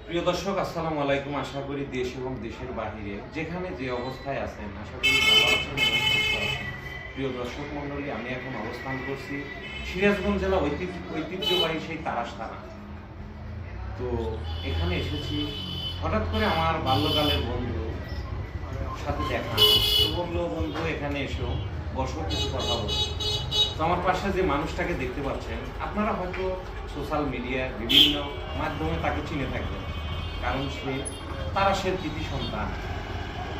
প্রিয় দর্শক, আসসালামু আলাইকুম। আশা করি দেশ এবং দেশের বাহিরে যেখানে যে অবস্থায় আছেন, আশা করি ভালো আছেন এবং সুস্থ আছেন। প্রিয় দর্শক মণ্ডলী, আমি এখন অবস্থান করছি সিরাজগঞ্জ জেলা ঐতিহ্যবাহী সেই তারাস থানা। তো এখানে এসেছি, হঠাৎ করে আমার বাল্যকালের বন্ধু সাথে দেখা। তো বললো, বন্ধু এখানে এসো, বসো, কিছু কথা বলো। তো আমার পাশে যে মানুষটাকে দেখতে পাচ্ছেন, আপনারা হয়তো সোশ্যাল মিডিয়ার বিভিন্ন মাধ্যমে তাকে চিনে থাকবেন, কারণ সে তারাশের কৃতি সন্তান।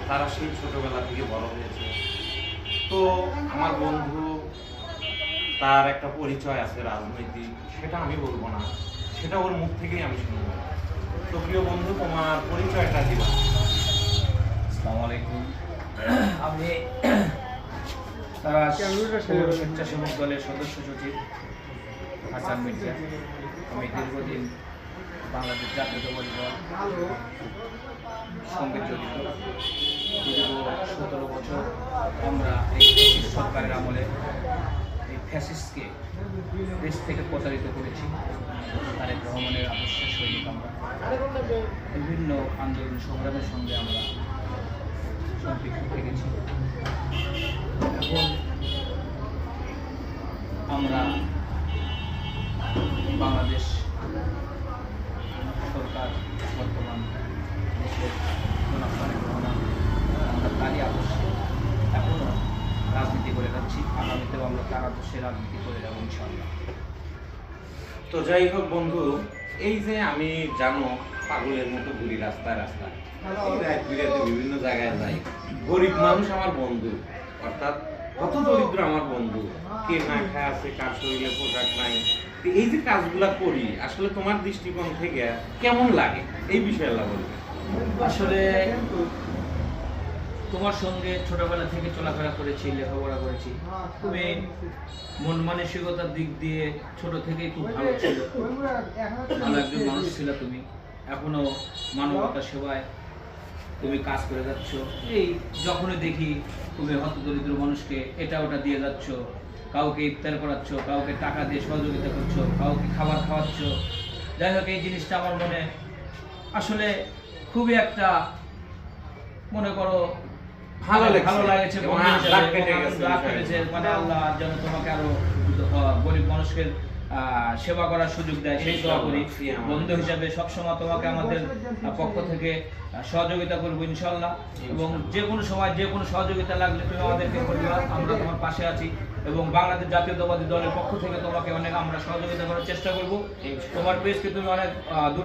তারা সেই ছোটবেলা থেকে বড় হয়েছে। তো আমার বন্ধু, তার একটা পরিচয় আছে রাজনৈতিক, সেটা আমি বলবো না, সেটা ওর মুখ থেকেই আমি শুনবো। তো প্রিয় বন্ধু, তোমার পরিচয়টা দিবা। আসসালামু আলাইকুম। আমি তারাশ পৌর স্বেচ্ছাসেবক দলের সদস্য সচিব হাসান মির্জা। আমি দীর্ঘদিন বাংলাদেশ জাতীয়তাবাদী দল সঙ্গে জড়িত। দীর্ঘ 17 বছর আমরা এই ফ্যাসিস্ট সরকারের আমলে এই ফ্যাসিস্টকে দেশ থেকে প্রতারিত করেছি। তারেক রহমানের আদর্শের সৈনিক আমরা। বিভিন্ন আন্দোলন সংগ্রামের সঙ্গে আমরা সম্পৃক্ত থেকেছি। এখন আমরা বাংলাদেশ সরকার বর্তমান দেশের জনাব তারেক রহমান, আমরা তারই আদর্শে এখনও রাজনীতি করে যাচ্ছি। আগামীতেও আমরা তার আদর্শে রাজনীতি করে যাবো ইনশাআল্লাহ। তো যাই হোক বন্ধু, এই যে আমি জানো পাগলের মতো ঘুরি রাস্তায় রাস্তায়, এই রাত বিরাতে বিভিন্ন জায়গায় যাই। গরিব মানুষ আমার বন্ধু, অর্থাৎ কত দরিদ্র আমার বন্ধু, কে না খায় আছে, কার শরীরে পোশাক নাই। তো এই যে কাজগুলা করি, আসলে তোমার দৃষ্টিকোণ থেকে কেমন লাগে এই বিষয়টা বলবে। আসলে তোমার সঙ্গে ছোটবেলা থেকে চলাফেরা করেছি, লেখাপড়া করেছি। তুমি মন মানসিকতার দিক দিয়ে ছোট থেকেই খুব ভালো ছিল, ভালো একজন মানুষ ছিল তুমি। এখনো মানবতা সেবায় তুমি কাজ করে যাচ্ছ। এই যখনই দেখি তুমি হতদরিদ্র মানুষকে এটা ওটা দিয়ে যাচ্ছ, কাউকে ইফতার করাচ্ছ, কাউকে টাকা দিয়ে সহযোগিতা করছো, কাউকে খাবার খাওয়াচ্ছ। যাই হোক, এই জিনিসটা আমার মনে আসলে খুবই একটা, মনে করো, ভালো লাগেছে। মানে আল্লাহ যেন তোমাকে আরো গরিব মানুষকে সেবা করার সুযোগ দেয়, সেই দোয়া করি। বন্ধু হিসাবে সবসময় তোমাকে আমাদের পক্ষ থেকে সহযোগিতা করবো ইনশাল্লাহ। এবং যে কোনো সময় যে কোনো সহযোগিতা লাগলে তুমি আমাদেরকে বলবে, আমরা তোমার পাশে আছি। এবং বাংলাদেশ জাতীয়তাবাদী দলের পক্ষ থেকে তোমাকে অনেক আমরা সহযোগিতা করার চেষ্টা করবো। তোমার পেজকে তুমি অনেক